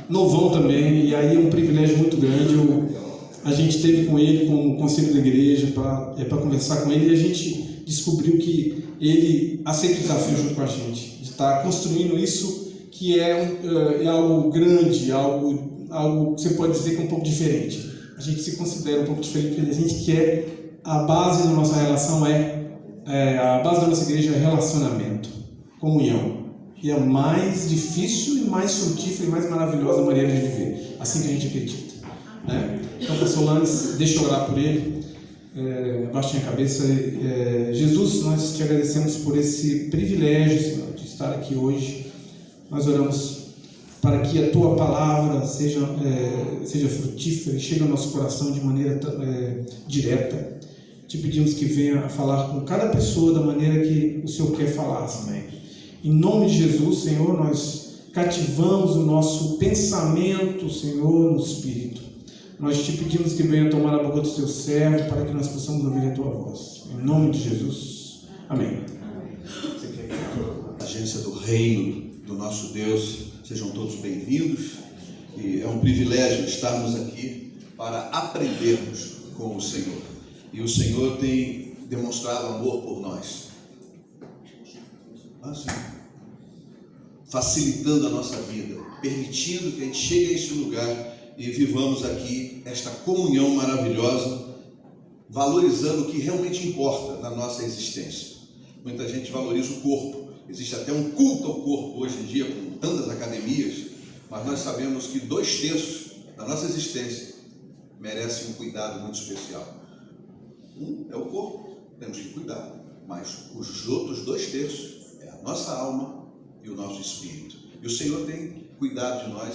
novão também, e aí é um privilégio muito grande. A gente esteve com ele, com o conselho da igreja, para conversar com ele, e a gente descobriu que ele aceita o desafio junto com a gente, de estar construindo isso, que é algo grande, algo que você pode dizer que é um pouco diferente. A gente se considera um pouco diferente, porque a gente quer, a base da nossa relação a base da nossa igreja é relacionamento, comunhão. E é a mais difícil e mais frutífera e mais maravilhosa maneira de viver, assim que a gente acredita, né? Então, pastor Lanes, deixa eu orar por ele. Abaixem a cabeça. Jesus, nós te agradecemos por esse privilégio, Senhor, de estar aqui hoje. Nós oramos para que a tua palavra seja frutífera e chegue ao nosso coração de maneira direta. Te pedimos que venha a falar com cada pessoa da maneira que o Senhor quer falar, amém. Em nome de Jesus, Senhor, nós cativamos o nosso pensamento, Senhor, no Espírito. Nós te pedimos que venha tomar a boca do teu servo para que nós possamos ouvir a tua voz. Em nome de Jesus. Amém. Você quer que a agência do reino do nosso Deus, sejam todos bem-vindos. E é um privilégio estarmos aqui para aprendermos com o Senhor. E o Senhor tem demonstrado amor por nós. Facilitando a nossa vida, permitindo que a gente chegue a este lugar e vivamos aqui esta comunhão maravilhosa, valorizando o que realmente importa na nossa existência. Muita gente valoriza o corpo, existe até um culto ao corpo hoje em dia, com tantas academias, mas nós sabemos que 2/3 da nossa existência merece um cuidado muito especial. Um é o corpo, temos que cuidar, mas os outros 2/3 é a nossa alma e o nosso espírito. E o Senhor tem cuidado de nós,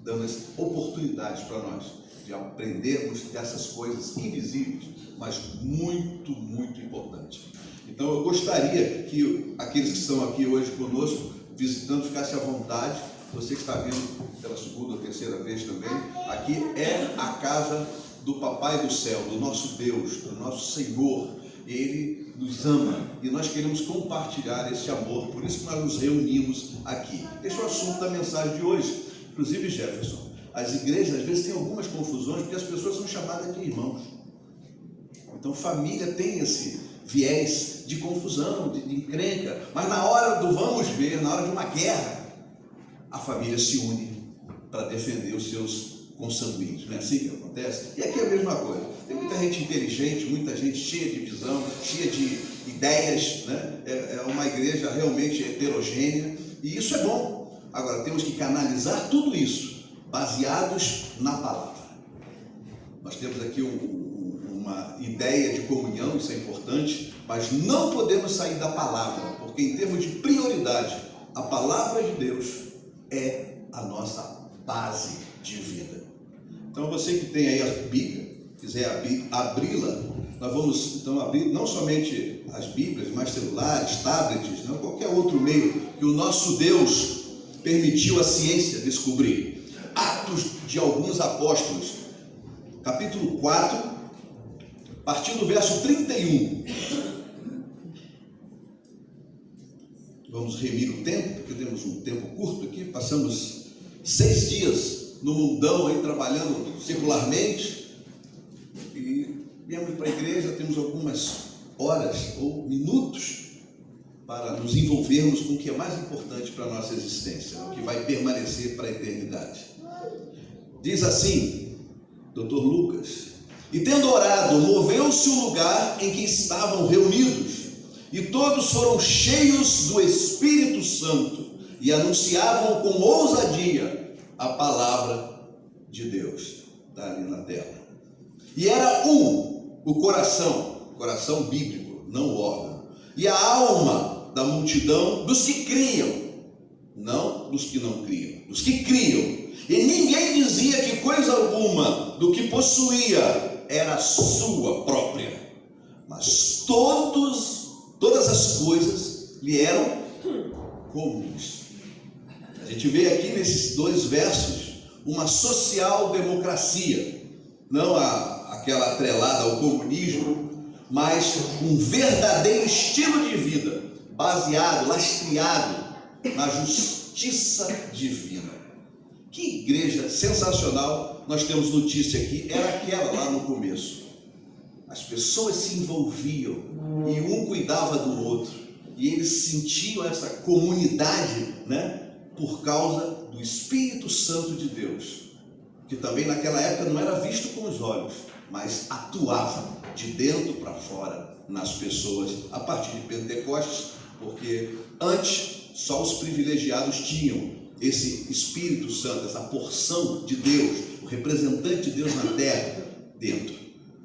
dando as oportunidades para nós de aprendermos dessas coisas invisíveis, mas muito, muito importantes. Então eu gostaria que aqueles que estão aqui hoje conosco, visitando, ficasse à vontade. Você que está vindo pela segunda ou terceira vez também, aqui é a casa do Papai do Céu, do nosso Deus, do nosso Senhor. Ele nos ama e nós queremos compartilhar esse amor, por isso que nós nos reunimos aqui. Esse é o assunto da mensagem de hoje. Inclusive, Jefferson, as igrejas às vezes têm algumas confusões porque as pessoas são chamadas de irmãos. Então família tem esse viés de confusão, de encrenca, mas na hora do vamos ver, na hora de uma guerra, a família se une para defender os seus consanguíneos. Não é assim que acontece? E aqui é a mesma coisa. Tem muita gente inteligente, muita gente cheia de visão, cheia de ideias, né? É uma igreja realmente heterogênea e isso é bom. Agora, temos que canalizar tudo isso baseados na palavra. Nós temos aqui uma ideia de comunhão, isso é importante, mas não podemos sair da palavra, porque em termos de prioridade, a palavra de Deus é a nossa base de vida. Então, você que tem aí a Bíblia, quiser abri-la, nós vamos então abrir não somente as Bíblias, mas celulares, tablets, não, qualquer outro meio que o nosso Deus permitiu a ciência descobrir. Atos de alguns apóstolos, capítulo 4, a partir do verso 31. Vamos remir o tempo, porque temos um tempo curto aqui, passamos 6 dias no mundão aí trabalhando secularmente e viemos para a igreja, temos algumas horas ou minutos para nos envolvermos com o que é mais importante para a nossa existência, o que vai permanecer para a eternidade. Diz assim, Dr. Lucas: e tendo orado, moveu-se o lugar em que estavam reunidos, e todos foram cheios do Espírito Santo e anunciavam com ousadia a palavra de Deus. Está ali na tela. E era o coração bíblico, não o órgão, e a alma da multidão dos que criam, não dos que não criam, dos que criam. E ninguém dizia que coisa alguma do que possuía era sua própria, mas todas as coisas lhe eram comuns. A gente vê aqui nesses 2 versos uma social-democracia, não aquela atrelada ao comunismo, mas um verdadeiro estilo de vida, baseado, lastreado na justiça divina, Que igreja sensacional, nós temos notícia aqui, era aquela lá no começo. As pessoas se envolviam e um cuidava do outro. E eles sentiam essa comunidade, né, por causa do Espírito Santo de Deus, que também naquela época não era visto com os olhos, mas atuava de dentro para fora nas pessoas a partir de Pentecostes, porque antes só os privilegiados tinham esse Espírito Santo, essa porção de Deus, o representante de Deus na terra dentro.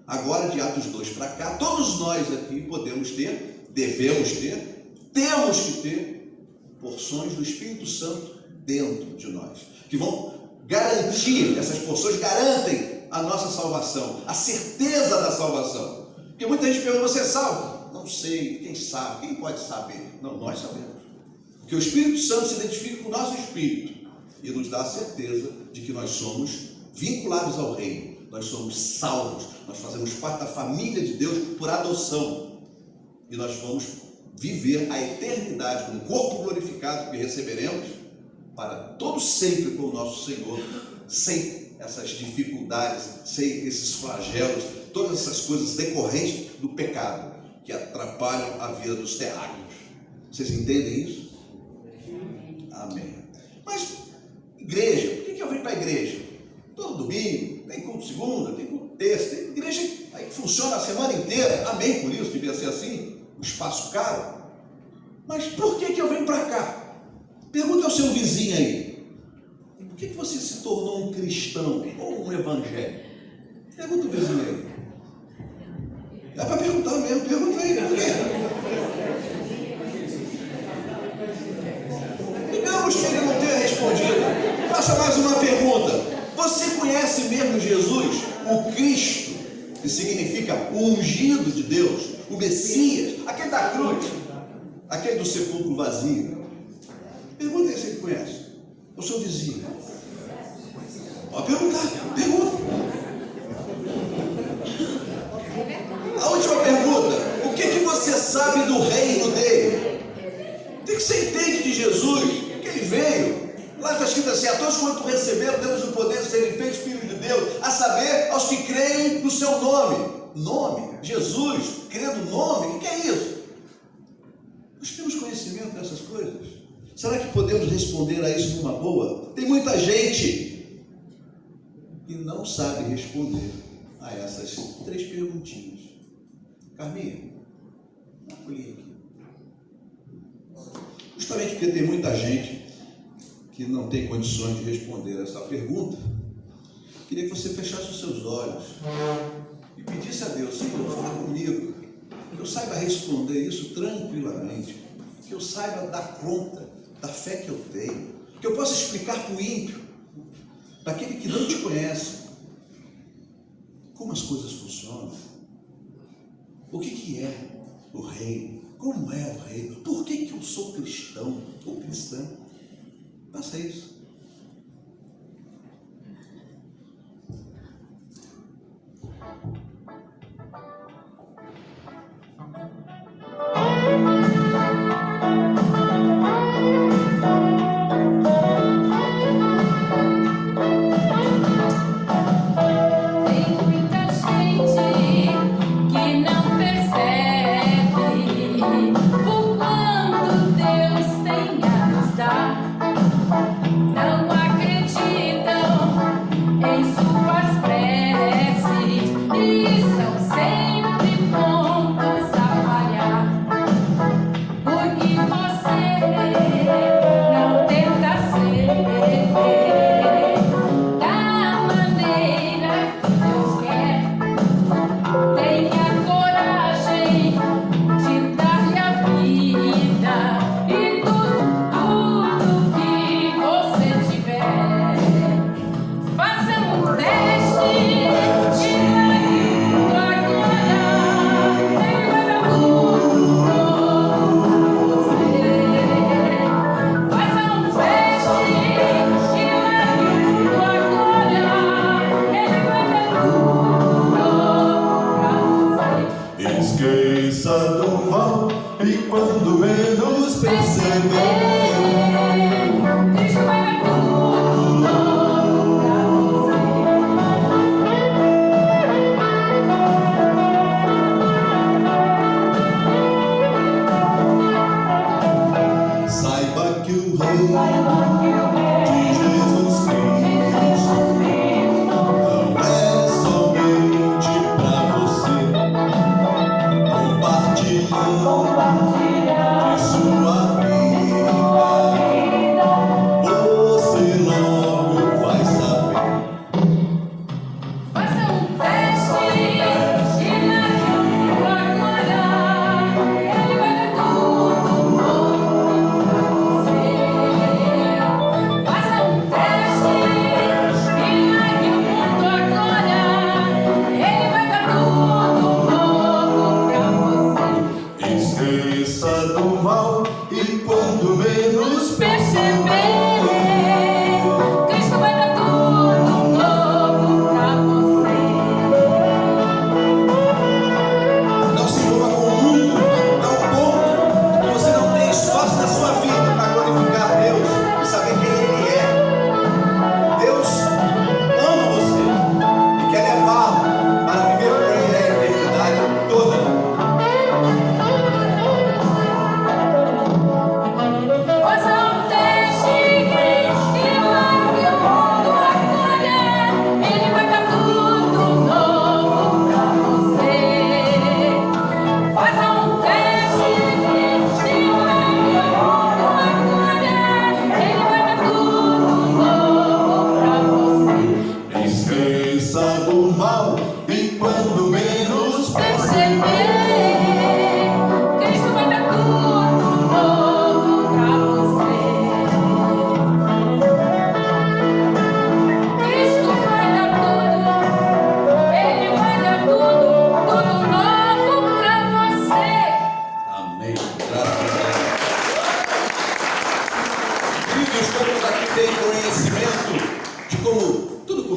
Agora, de Atos 2 para cá, todos nós aqui podemos ter, devemos ter, temos que ter porções do Espírito Santo dentro de nós, que vão garantir, essas porções garantem a nossa salvação, a certeza da salvação. Porque muita gente pergunta, você é salvo? Não sei, quem sabe, quem pode saber? Não, nós sabemos. Porque o Espírito Santo se identifica com o nosso espírito e nos dá a certeza de que nós somos vinculados ao reino, nós somos salvos, nós fazemos parte da família de Deus por adoção e nós vamos viver a eternidade com o corpo glorificado que receberemos para todo sempre com o nosso Senhor, sem essas dificuldades, sem esses flagelos, todas essas coisas decorrentes do pecado que atrapalham a vida dos terráqueos. Vocês entendem isso? Amém. Mas, igreja, por que eu venho para a igreja? Todo domingo, tem culto segunda, tem culto terça, tem igreja aí que funciona a semana inteira. Amém, por isso, devia ser assim, um espaço caro. Mas por que eu venho para cá? Pergunta ao seu vizinho aí, por que você se tornou um cristão ou um evangélico? Pergunta o vizinho aí. Dá para perguntar mesmo, pergunta aí, por quê? Digamos que ele não tenha respondido. Faça mais uma pergunta. Você conhece mesmo Jesus, o Cristo, que significa o ungido de Deus, o Messias, aquele da cruz, aquele do sepulcro vazio? Pergunta aí se ele conhece. O seu vizinho. Pode perguntar, pergunta. A última pergunta. O que você sabe do reino dele? O que você entende de Jesus? Que ele veio. Lá está escrito assim, a todos quanto receberam, demos o poder de serem feitos filhos de Deus, a saber, aos que creem no seu nome. Nome, Jesus, crendo no nome, o que é isso? Nós temos conhecimento dessas coisas? Será que podemos responder a isso numa boa? Tem muita gente que não sabe responder a essas 3 perguntinhas. Carminha, dá uma colher aqui. Justamente porque tem muita gente que não tem condições de responder essa pergunta, queria que você fechasse os seus olhos e pedisse a Deus, Senhor, fala comigo, que eu saiba responder isso tranquilamente, que eu saiba dar conta da fé que eu tenho, que eu possa explicar para o ímpio, para aquele que não te conhece, como as coisas funcionam, o que é o reino, como é o reino, por que eu sou cristão ou cristã. Faça isso. O quanto Deus tem a nos dar.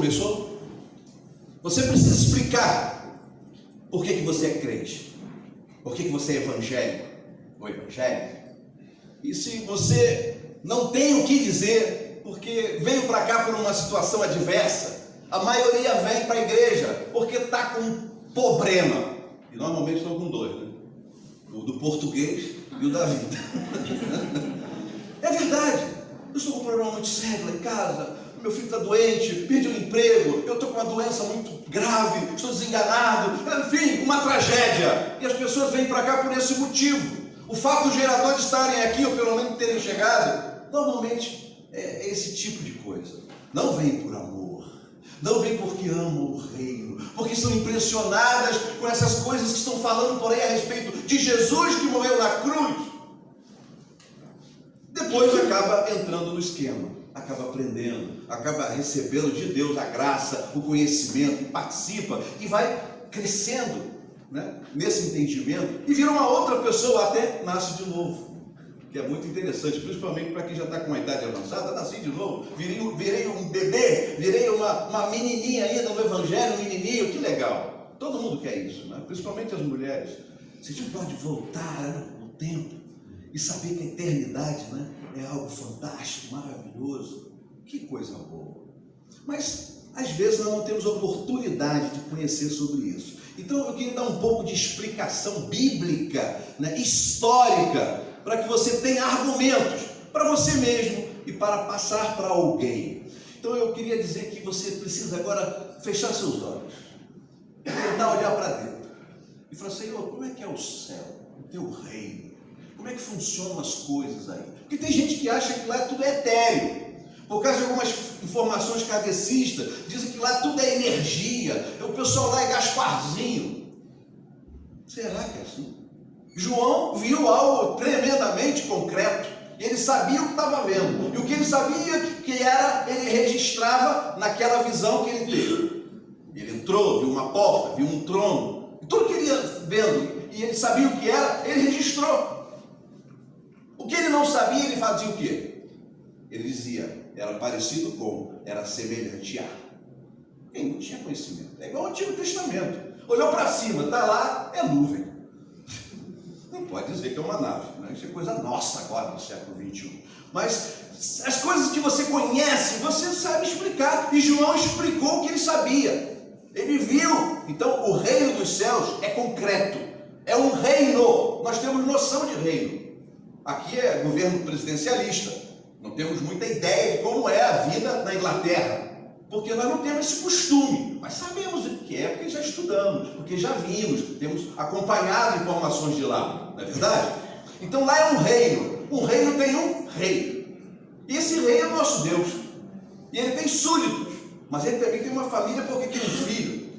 começou? Você precisa explicar por que você é crente, por que você é evangélico ou evangélica. E se você não tem o que dizer, porque veio para cá por uma situação adversa, a maioria vem para a igreja porque está com um problema. E normalmente estão com dois, né? O do português e o da vida. É verdade. Eu estou com um problema muito sério lá em casa. Meu filho está doente, perdi o emprego, eu estou com uma doença muito grave, estou desenganado, enfim, uma tragédia. E as pessoas vêm para cá por esse motivo. O fato gerador de estarem aqui, ou pelo menos terem chegado, normalmente é esse tipo de coisa. Não vem por amor, não vem porque amam o reino, porque estão impressionadas com essas coisas que estão falando por aí a respeito de Jesus que morreu na cruz. Depois acaba entrando no esquema, acaba aprendendo, acaba recebendo de Deus a graça, o conhecimento, participa e vai crescendo, né, nesse entendimento e vira uma outra pessoa, até nasce de novo, que é muito interessante, principalmente para quem já está com uma idade avançada. Nasci de novo, virei um bebê, virei uma menininha ainda no evangelho, um menininho, que legal. Todo mundo quer isso, né? Principalmente as mulheres. Você pode voltar no tempo e saber que a eternidade, né, é algo fantástico, maravilhoso. Que coisa boa. Mas, às vezes, nós não temos oportunidade de conhecer sobre isso. Então, eu queria dar um pouco de explicação bíblica, né, histórica, para que você tenha argumentos para você mesmo e para passar para alguém. Então, eu queria dizer que você precisa agora fechar seus olhos, tentar olhar para dentro e falar: Senhor, como é que é o céu, o teu reino? Como é que funcionam as coisas aí? Porque tem gente que acha que lá tudo é etéreo. Por causa de algumas informações kardecistas, dizem que lá tudo é energia, o pessoal lá é Gasparzinho. Será que é assim? João viu algo tremendamente concreto, ele sabia o que estava vendo, e o que ele sabia que era, ele registrava naquela visão que ele teve. Ele entrou, viu uma porta, viu um trono, e tudo que ele ia vendo, e ele sabia o que era, ele registrou. O que ele não sabia, ele fazia o quê? Ele dizia: era parecido com, era semelhante a. Ele não tinha conhecimento. É igual ao Antigo Testamento. Olhou para cima, está lá, é nuvem. Não pode dizer que é uma nave, né? Isso é coisa nossa agora no século XXI. Mas as coisas que você conhece, você sabe explicar. E João explicou o que ele sabia. Ele viu. Então, o reino dos céus é concreto. É um reino. Nós temos noção de reino. Aqui é governo presidencialista. Não temos muita ideia de como é a vida na Inglaterra, porque nós não temos esse costume, mas sabemos o que é, porque já estudamos, porque já vimos, temos acompanhado informações de lá, não é verdade? Então lá é um reino tem um rei, e esse rei é o nosso Deus, e ele tem súditos, mas ele também tem uma família, porque tem um filho,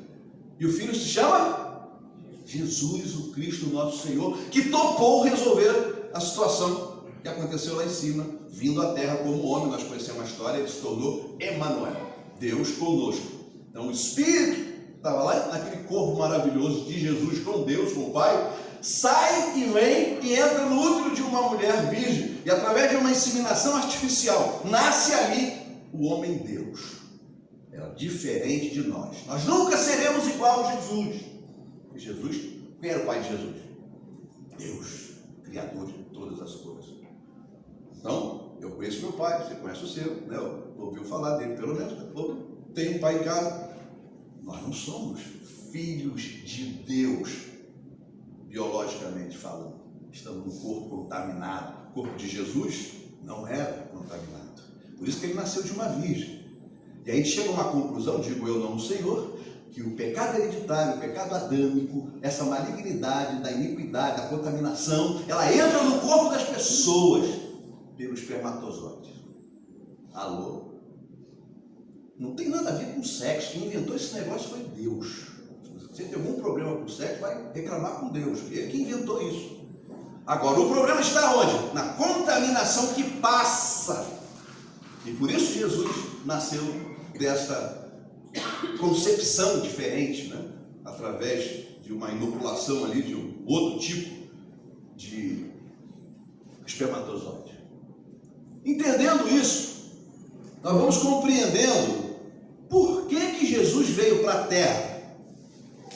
e o filho se chama Jesus, o Cristo nosso Senhor, que topou resolver a situação que aconteceu lá em cima, vindo à terra como homem. Nós conhecemos a história, ele se tornou Emanuel, Deus conosco. Então o Espírito estava lá naquele corpo maravilhoso de Jesus com Deus, com o Pai, sai e vem e entra no útero de uma mulher virgem, e através de uma inseminação artificial, nasce ali o homem Deus. É diferente de nós. Nós nunca seremos igual a Jesus. E Jesus, quem era o pai de Jesus? Deus, Criador de todas as coisas. Então, eu conheço meu pai, você conhece o seu, né? Ouviu falar dele, pelo menos, tem um pai em casa. Nós não somos filhos de Deus, biologicamente falando. Estamos num corpo contaminado. O corpo de Jesus não era contaminado. Por isso que ele nasceu de uma virgem. E aí chega a uma conclusão, digo eu, não o Senhor, que o pecado hereditário, o pecado adâmico, essa malignidade da iniquidade, da contaminação, ela entra no corpo das pessoas pelo espermatozoide. Alô? Não tem nada a ver com sexo. Quem inventou esse negócio foi Deus. Se você tem algum problema com sexo, vai reclamar com Deus. Ele que inventou isso. Agora, o problema está onde? Na contaminação que passa. E por isso Jesus nasceu desta concepção diferente, né? Através de uma inoculação ali de um outro tipo de espermatozoide. Entendendo isso, nós vamos compreendendo por que Jesus veio para a terra,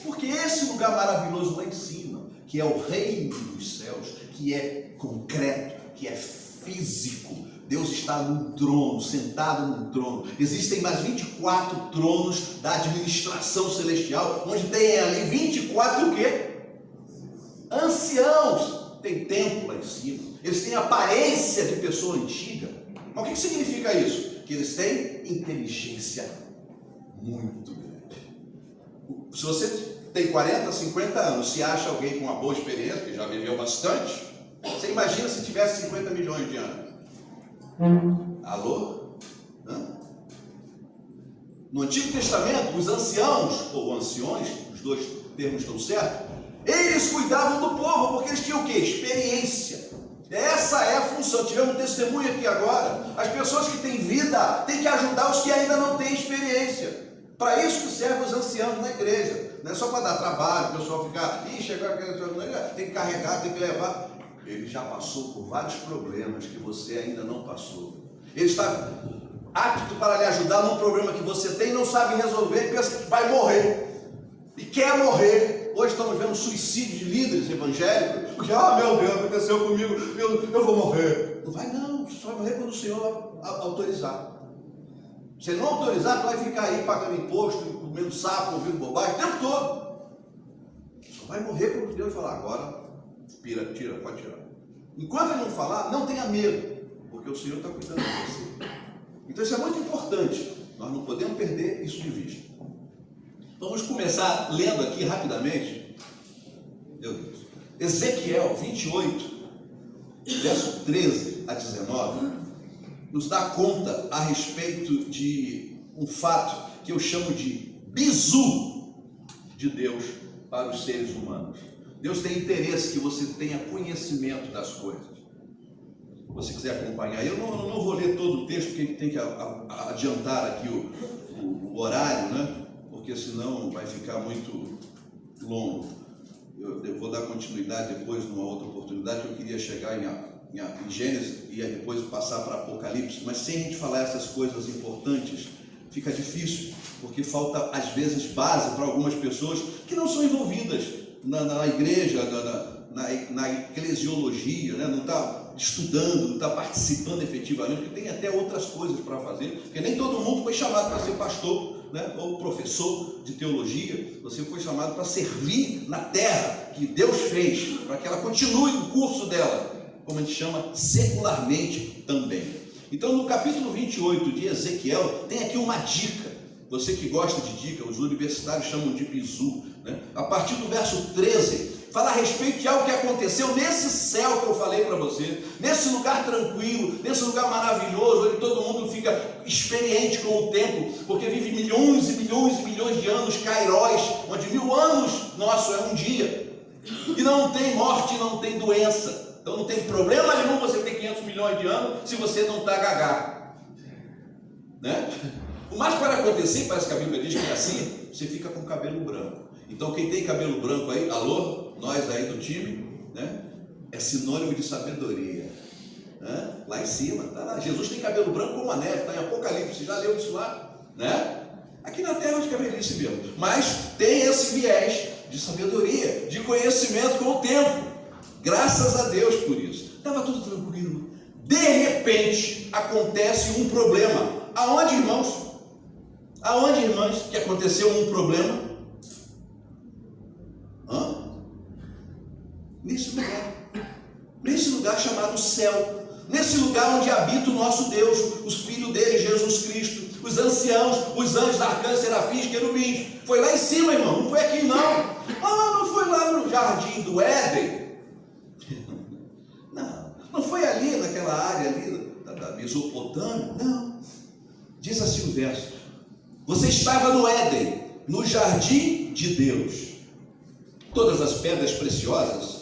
porque esse lugar maravilhoso lá em cima, que é o reino dos céus, que é concreto, que é físico, Deus está num trono, sentado num trono. Existem mais 24 tronos da administração celestial, onde tem ali 24 o quê? Anciãos. Tem templo lá em cima. Eles têm aparência de pessoa antiga. Mas o que significa isso? Que eles têm inteligência muito grande. Se você tem 40, 50 anos, se acha alguém com uma boa experiência, que já viveu bastante, você imagina se tivesse 50 milhões de anos. Alô? No Antigo Testamento, os anciãos, ou anciões, os dois termos estão certos, eles cuidavam do povo, porque eles tinham o quê? Experiência. Essa é a função. Tivemos um testemunho aqui agora. As pessoas que têm vida têm que ajudar os que ainda não têm experiência. Para isso que servem os anciãos na igreja. Não é só para dar trabalho, o pessoal ficar, tem que carregar, tem que levar. Ele já passou por vários problemas que você ainda não passou. Ele está apto para lhe ajudar num problema que você tem e não sabe resolver e pensa que vai morrer. E quer morrer. Hoje estamos vendo suicídio de líderes evangélicos, porque, meu Deus, aconteceu comigo, eu vou morrer. Não vai não, você só vai morrer quando o Senhor autorizar. Se ele não autorizar, tu vai ficar aí pagando imposto, comendo sapo, ouvindo bobagem, o tempo todo. Só vai morrer quando Deus falar, agora, tira, pode tirar. Enquanto ele não falar, não tenha medo, porque o Senhor está cuidando de você. Então isso é muito importante, nós não podemos perder isso de vista. Vamos começar lendo aqui rapidamente, meu Deus, Ezequiel 28, verso 13 a 19, nos dá conta a respeito de um fato que eu chamo de bizu de Deus para os seres humanos. Deus tem interesse que você tenha conhecimento das coisas. Se você quiser acompanhar, eu não vou ler todo o texto, porque tem que adiantar aqui o horário, né? Porque senão vai ficar muito longo. Eu vou dar continuidade depois, numa outra oportunidade, que eu queria chegar em Gênesis e depois passar para Apocalipse, mas sem a gente falar essas coisas importantes, fica difícil, porque falta às vezes base para algumas pessoas que não são envolvidas na igreja, na eclesiologia, né? Não está estudando, não está participando efetivamente, porque tem até outras coisas para fazer, porque nem todo mundo foi chamado para ser pastor, né? Ou professor de teologia. Você foi chamado para servir na terra que Deus fez, para que ela continue o curso dela, como a gente chama secularmente também. Então no capítulo 28 de Ezequiel tem aqui uma dica. Você que gosta de dica, os universitários chamam de bizu, né? A partir do verso 13 fala a respeito de algo que aconteceu nesse céu que eu falei para você, nesse lugar tranquilo, nesse lugar maravilhoso, onde todo mundo fica experiente com o tempo, porque vive milhões e milhões e milhões de anos, kairos, onde 1000 anos nosso é um dia, e não tem morte, não tem doença. Então não tem problema nenhum você ter 500 milhões de anos se você não está gagá, né? O mais que pode acontecer, parece que a Bíblia diz que é assim, você fica com cabelo branco. Então quem tem cabelo branco aí, alô, nós aí do time, né? É sinônimo de sabedoria, né? Lá em cima, tá lá. Jesus tem cabelo branco como a neve, está em Apocalipse, já leu isso lá, né? Aqui na terra acho que é velhice mesmo, mas tem esse viés de sabedoria, de conhecimento com o tempo. Graças a Deus por isso. Estava tudo tranquilo. De repente acontece um problema. Aonde, irmãos? Aonde, irmãs, que aconteceu um problema? Nesse lugar chamado céu, nesse lugar onde habita o nosso Deus, os filhos dele, Jesus Cristo, os anciãos, os anjos, arcanjos, serafins, querubins. Foi lá em cima, irmão, não foi aqui não. Não foi lá no jardim do Éden. Não foi ali naquela área ali da Mesopotâmia, não. Diz assim o verso: você estava no Éden, no jardim de Deus. Todas as pedras preciosas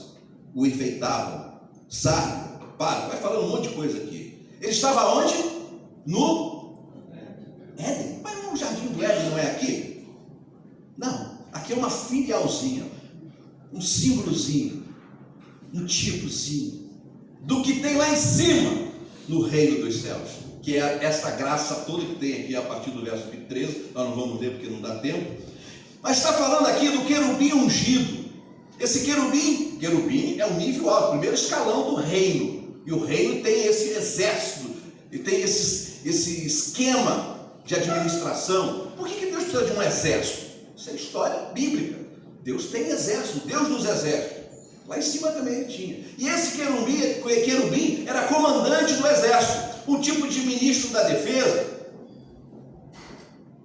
o enfeitavam, sarno, paro, vai falando um monte de coisa aqui. Ele estava onde? No Éden. Mas o jardim do Éden não é aqui? Não, aqui é uma filialzinha, um símbolozinho, um tipozinho do que tem lá em cima no reino dos céus. que é essa graça toda que tem aqui a partir do verso 13, nós não vamos ler porque não dá tempo, mas está falando aqui do querubim ungido. Esse querubim é o nível alto, o primeiro escalão do reino, e o reino tem esse exército, e tem esse esquema de administração. Por que Deus precisa de um exército? Isso é história bíblica. Deus tem exército, Deus dos exércitos. Lá em cima também ele tinha. E esse querubim era comandante do exército, um tipo de ministro da defesa,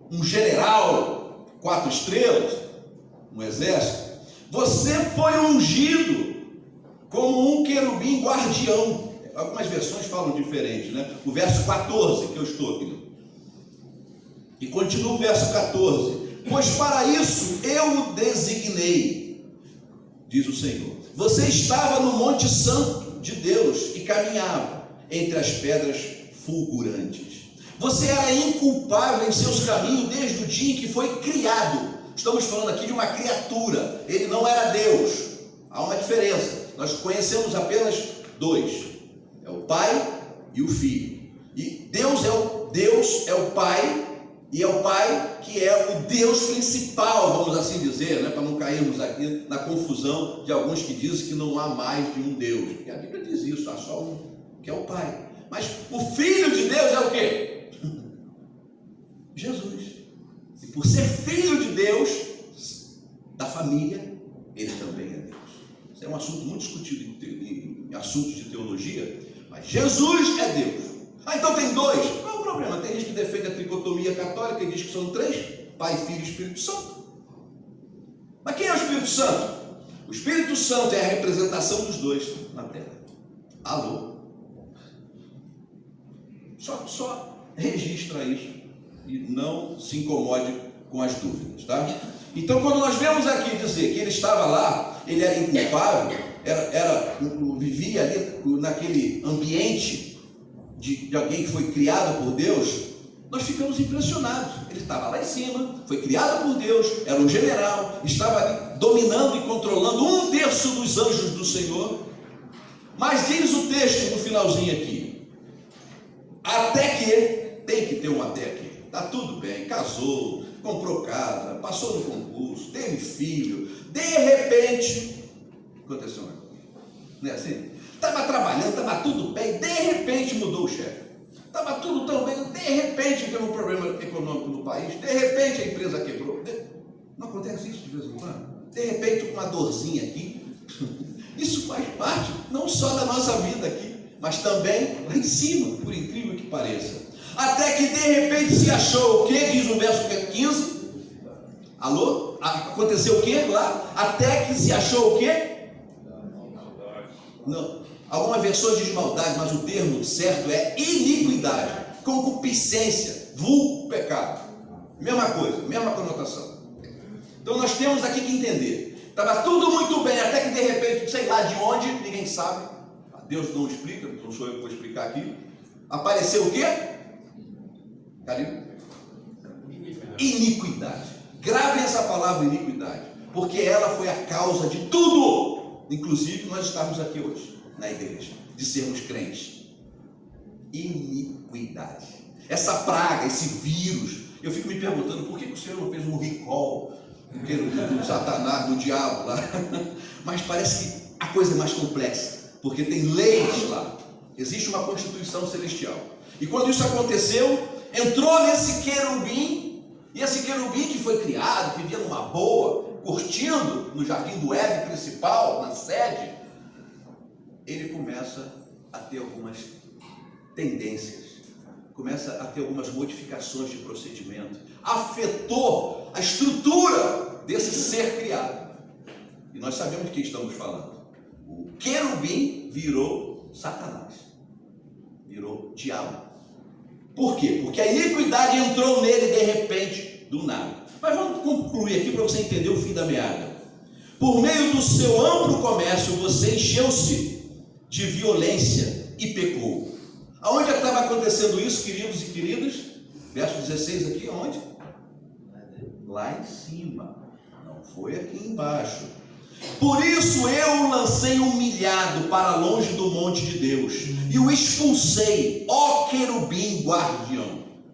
um general 4 estrelas, um exército. Você foi ungido como um querubim guardião. Algumas versões falam diferente, né? O verso 14 que eu estou aqui. E continua o verso 14. Pois para isso eu o designei, diz o Senhor. Você estava no Monte Santo de Deus e caminhava entre as pedras fulgurantes. Você era inculpável em seus caminhos desde o dia em que foi criado. Estamos falando aqui de uma criatura. Ele não era Deus. Há uma diferença. Nós conhecemos apenas dois. É o Pai e o Filho. E Deus é o Pai, e é o Pai que é o Deus principal, vamos assim dizer, né? Para não cairmos aqui na confusão de alguns que dizem que não há mais de um Deus. Porque a Bíblia diz isso, há só um, que é o Pai. Mas o Filho de Deus é o quê? Jesus. E por ser Filho de Deus, da família, ele também é Deus. Isso é um assunto muito discutido em assuntos de teologia, mas Jesus é Deus. Então tem dois? Qual é o problema? Tem gente que defende a tricotomia católica e diz que são três: Pai, Filho e Espírito Santo. Mas quem é o Espírito Santo? O Espírito Santo é a representação dos dois na terra. Alô? Só registra isso e não se incomode com as dúvidas, tá? Então, quando nós vemos aqui dizer que ele estava lá, ele era inculpável, vivia ali naquele ambiente de alguém que foi criado por Deus, nós ficamos impressionados. Ele estava lá em cima, foi criado por Deus, era um general, estava ali dominando e controlando 1/3 dos anjos do Senhor. Mas diz o texto no finalzinho aqui, até que, tem que ter um até aqui, está tudo bem, casou, comprou casa, passou no concurso, teve filho, de repente, aconteceu uma coisa, não é assim? Estava trabalhando, estava tudo bem, de repente mudou o chefe, estava tudo tão bem, de repente teve um problema econômico no país, de repente a empresa quebrou, não acontece isso de vez em quando? De repente uma dorzinha aqui, isso faz parte, não só da nossa vida aqui, mas também lá em cima, por incrível que pareça. Até que de repente se achou o que? Diz no verso 15. Alô? Aconteceu o que lá? Até que se achou o que? Não. Alguma versão diz maldade, mas o termo certo é iniquidade, concupiscência, vulgo pecado. Mesma coisa, mesma conotação. Então nós temos aqui que entender. Estava tudo muito bem, até que de repente, sei lá de onde, ninguém sabe. Deus não explica, não sou eu que vou explicar aqui. Apareceu o quê? Cadê? Iniquidade. Gravem essa palavra iniquidade, porque ela foi a causa de tudo, inclusive nós estamos aqui hoje, na igreja, de sermos crentes. Iniquidade. Essa praga, esse vírus, eu fico me perguntando, por que o Senhor não fez um recall do Satanás, do diabo lá? Mas parece que a coisa é mais complexa, porque tem leis lá, existe uma constituição celestial. E quando isso aconteceu, entrou nesse querubim, e esse querubim que foi criado, que vivia numa boa, curtindo no jardim do Éden principal, na sede, ele começa a ter algumas tendências, começa a ter algumas modificações de procedimento, afetou a estrutura desse ser criado. E nós sabemos de quem estamos falando. O querubim virou Satanás, virou diabo. Por quê? Porque a iniquidade entrou nele de repente, do nada. Mas vamos concluir aqui para você entender o fim da meada. Por meio do seu amplo comércio, você encheu-se de violência e pecou. Aonde estava acontecendo isso, queridos e queridas? Verso 16 aqui, aonde? Lá em cima, não foi aqui embaixo. Por isso eu o lancei humilhado enviado para longe do monte de Deus, e o expulsei, ó querubim guardião.